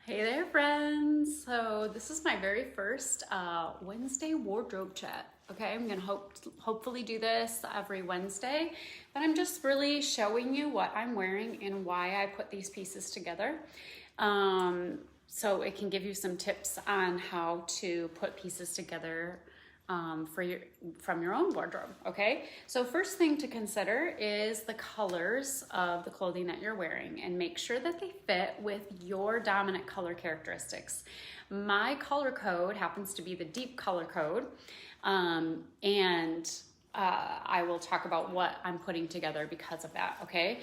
Hey there, friends. So this is my very first Wednesday wardrobe chat. Okay, I'm gonna hopefully do this every Wednesday, but I'm just really showing you what I'm wearing and why I put these pieces together. So it can give you some tips on how to put pieces together from your own wardrobe. Okay, so first thing to consider is the colors of the clothing that you're wearing and make sure that they fit with your dominant color characteristics. My color code happens to be the deep color code, and I will talk about what I'm putting together because of that, okay?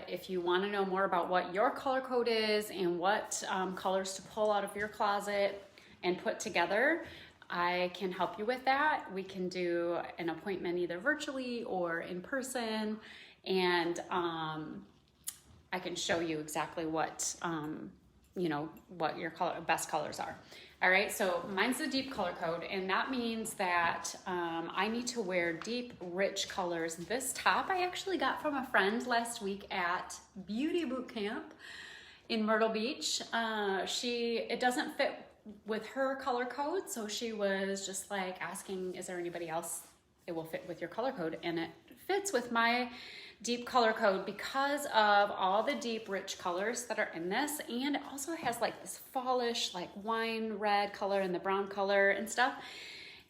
If you want to know more about what your color code is and what colors to pull out of your closet and put together, I can help you with that. We can do an appointment either virtually or in person, and I can show you exactly what what your best colors are. All right, so mine's the deep color code, and that means that I need to wear deep, rich colors. This top I actually got from a friend last week at Beauty Boot Camp in Myrtle Beach. It doesn't fit with her color code, so she was just like asking, is there anybody else it will fit with your color code? And it fits with my deep color code because of all the deep rich colors that are in this, and it also has like this fallish like wine red color and the brown color and stuff.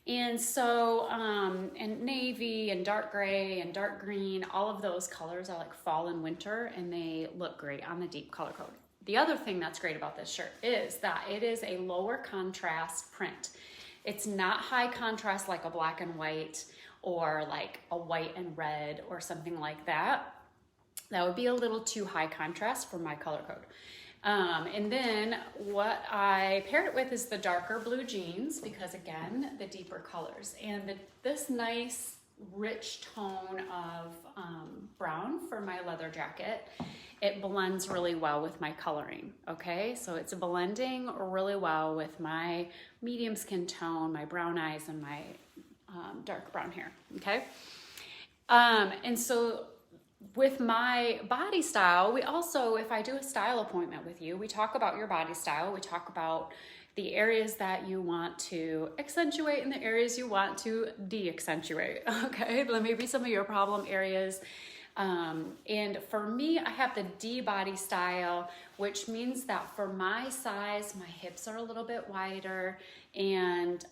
And so and navy and dark gray and dark green, all of those colors are like fall and winter, and they look great on the deep color code. The other thing that's great about this shirt is that it is a lower contrast print. It's not high contrast like a black and white or like a white and red or something like that. That would be a little too high contrast for my color code. And then what I paired it with is the darker blue jeans because, again, the deeper colors. And this nice rich tone of brown for my leather jacket, it blends really well with my coloring, okay? So it's blending really well with my medium skin tone, my brown eyes, and my dark brown hair, okay? And so with my body style, we also, if I do a style appointment with you, we talk about your body style, we talk about the areas that you want to accentuate and the areas you want to de-accentuate, okay? Maybe some of your problem areas. And for me, I have the D body style, which means that for my size, my hips are a little bit wider and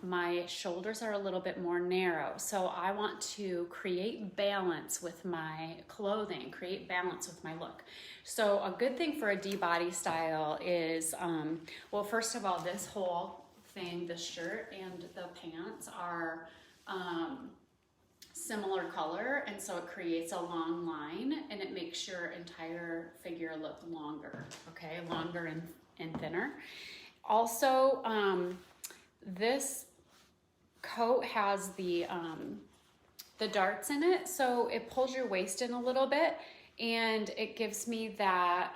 my shoulders are a little bit more narrow. So I want to create balance with my clothing, create balance with my look. So a good thing for a D body style is, well, first of all, this whole thing, the shirt and the pants are similar color, and so it creates a long line and it makes your entire figure look longer, okay? Longer and thinner. Also, this coat has the darts in it, so it pulls your waist in a little bit, and it gives me that,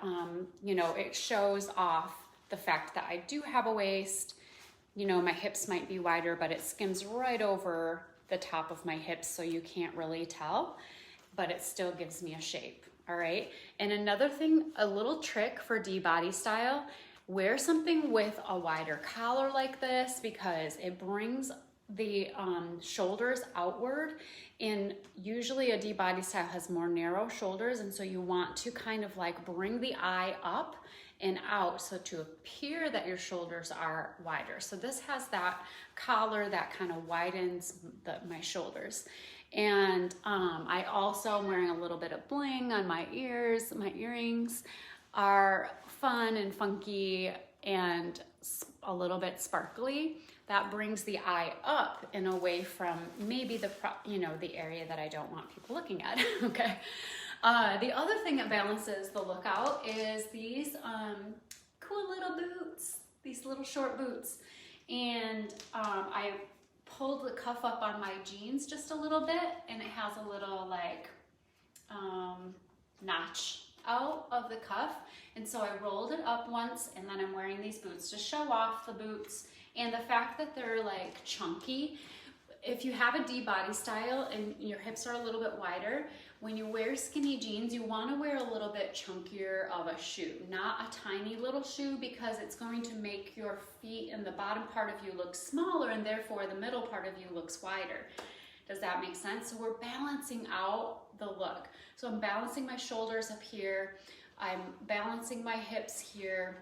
it shows off the fact that I do have a waist. My hips might be wider, but it skims right over the top of my hips, so you can't really tell, but it still gives me a shape, all right? And another thing, a little trick for D body style, wear something with a wider collar like this because it brings the shoulders outward, and usually a D body style has more narrow shoulders, and so you want to kind of like bring the eye up and out so to appear that your shoulders are wider. So this has that collar that kind of widens my shoulders. And I also am wearing a little bit of bling on my ears. My earrings are fun and funky and a little bit sparkly. That brings the eye up and away from maybe the area that I don't want people looking at, okay? The other thing that balances the look out is these cool little boots, these little short boots. And I pulled the cuff up on my jeans just a little bit, and it has a little like notch out of the cuff. And so I rolled it up once, and then I'm wearing these boots to show off the boots and the fact that they're like chunky. If you have a D body style and your hips are a little bit wider, When you wear skinny jeans, you want to wear a little bit chunkier of a shoe, not a tiny little shoe, because it's going to make your feet and the bottom part of you look smaller, and therefore the middle part of you looks wider. Does that make sense? So we're balancing out the look. So I'm balancing my shoulders up here. I'm balancing my hips here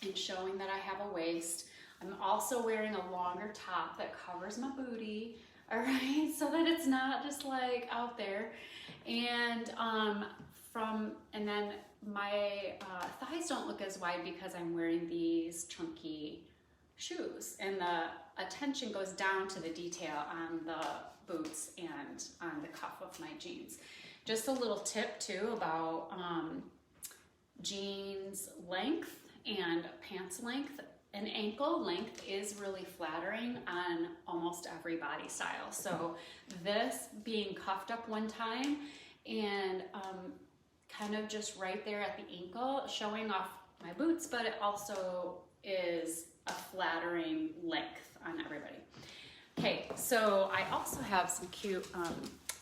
and showing that I have a waist. I'm also wearing a longer top that covers my booty, all right, so that it's not just like out there. And then my thighs don't look as wide because I'm wearing these chunky shoes, and the attention goes down to the detail on the boots and on the cuff of my jeans. Just a little tip too about jeans length and pants length. An ankle length is really flattering on almost every body style. So this being cuffed up one time and kind of just right there at the ankle, showing off my boots, but it also is a flattering length on everybody. Okay, so I also have some cute,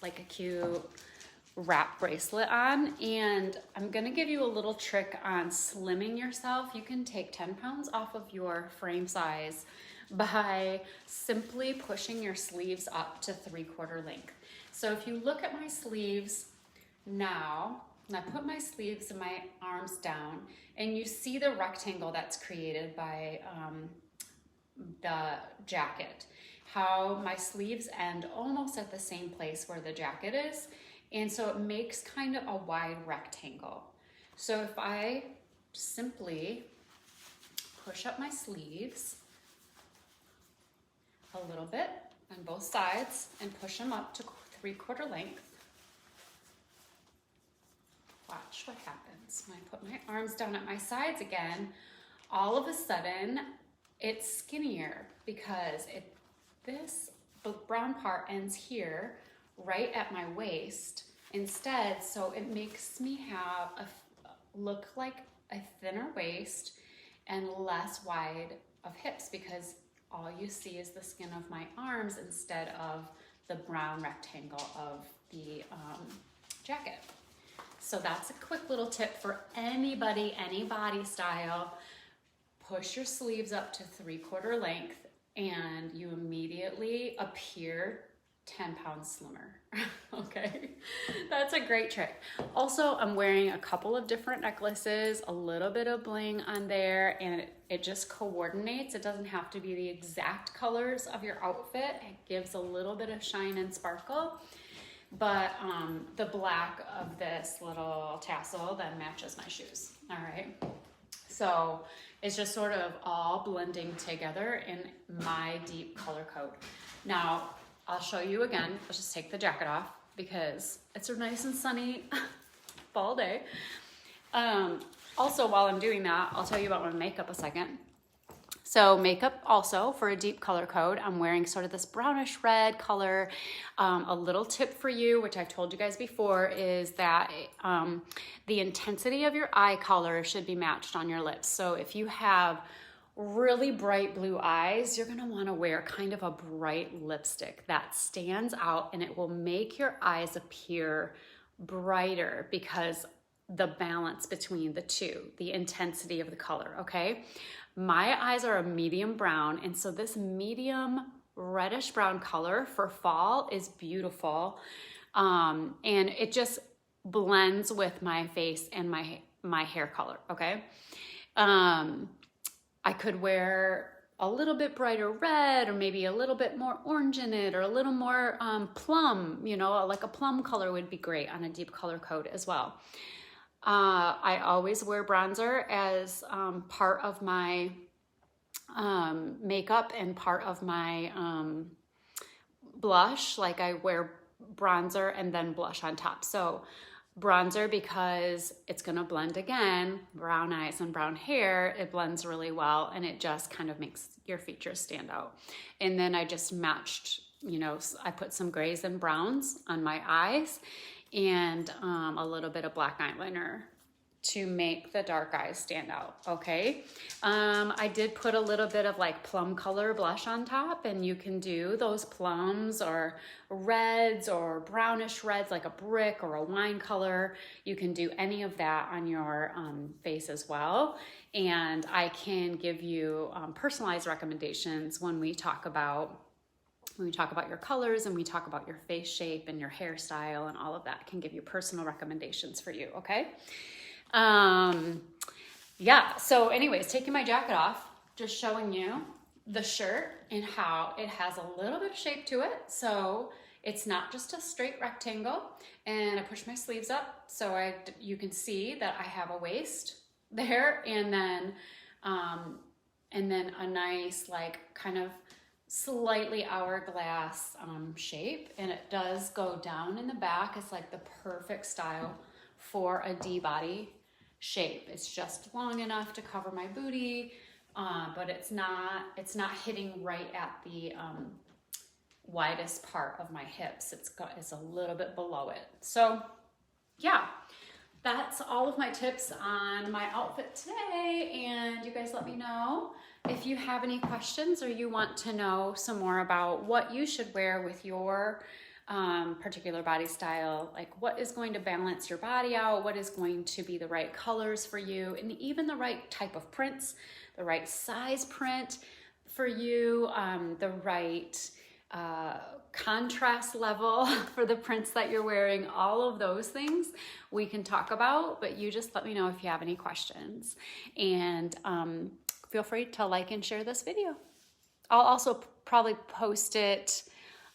like a cute wrap bracelet on, and I'm gonna give you a little trick on slimming yourself. You can take 10 pounds off of your frame size by simply pushing your sleeves up to 3/4 length. So if you look at my sleeves now, and I put my sleeves and my arms down, and you see the rectangle that's created by the jacket, how my sleeves end almost at the same place where the jacket is. And so it makes kind of a wide rectangle. So if I simply push up my sleeves a little bit on both sides and push them up to 3/4 length, watch what happens. When I put my arms down at my sides again, all of a sudden it's skinnier because this brown part ends here right at my waist instead, so it makes me have look like a thinner waist and less wide of hips, because all you see is the skin of my arms instead of the brown rectangle of the jacket. So that's a quick little tip for anybody, any body style. Push your sleeves up to 3/4 length and you immediately appear 10 pounds slimmer. Okay, that's a great trick. Also, I'm wearing a couple of different necklaces, a little bit of bling on there, and it just coordinates. It doesn't have to be the exact colors of your outfit. It gives a little bit of shine and sparkle, but the black of this little tassel then matches my shoes. All right, so it's just sort of all blending together in my deep color code. Now, I'll show you again. Let's just take the jacket off because it's a nice and sunny fall day. Also, while I'm doing that, I'll tell you about my makeup a second. So makeup also for a deep color code, I'm wearing sort of this brownish red color. A little tip for you, which I've told you guys before, is that the intensity of your eye color should be matched on your lips. So if you have really bright blue eyes, you're gonna wanna wear kind of a bright lipstick that stands out, and it will make your eyes appear brighter because the balance between the two, the intensity of the color, okay? My eyes are a medium brown, and so this medium reddish brown color for fall is beautiful. And it just blends with my face and my hair color, okay? I could wear a little bit brighter red, or maybe a little bit more orange in it, or a little more plum, you know, like a plum color would be great on a deep color code as well. I always wear bronzer as part of my makeup and part of my blush. Like I wear bronzer and then blush on top. So bronzer, because it's gonna blend again, brown eyes and brown hair, it blends really well, and it just kind of makes your features stand out. And then I just matched, you know, I put some grays and browns on my eyes and a little bit of black eyeliner to make the dark eyes stand out, okay? I did put a little bit of like plum color blush on top, and you can do those plums or reds or brownish reds like a brick or a wine color. You can do any of that on your face as well. And I can give you personalized recommendations when we talk about your colors and we talk about your face shape and your hairstyle and all of that. Can give you personal recommendations for you, okay? Yeah, so anyways, taking my jacket off, just showing you the shirt and how it has a little bit of shape to it. So it's not just a straight rectangle, and I push my sleeves up so you can see that I have a waist there, and then a nice like kind of slightly hourglass shape, and it does go down in the back. It's like the perfect style for a D-body shape. It's just long enough to cover my booty, but it's not hitting right at the widest part of my hips. It's a little bit below it. So yeah, that's all of my tips on my outfit today, and you guys let me know if you have any questions or you want to know some more about what you should wear with your particular body style, like what is going to balance your body out, what is going to be the right colors for you, and even the right type of prints, the right size print for you, the right contrast level for the prints that you're wearing. All of those things we can talk about, but you just let me know if you have any questions. And feel free to like and share this video. I'll also probably post it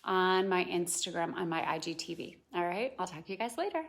on my Instagram, on my IGTV. All right, I'll talk to you guys later.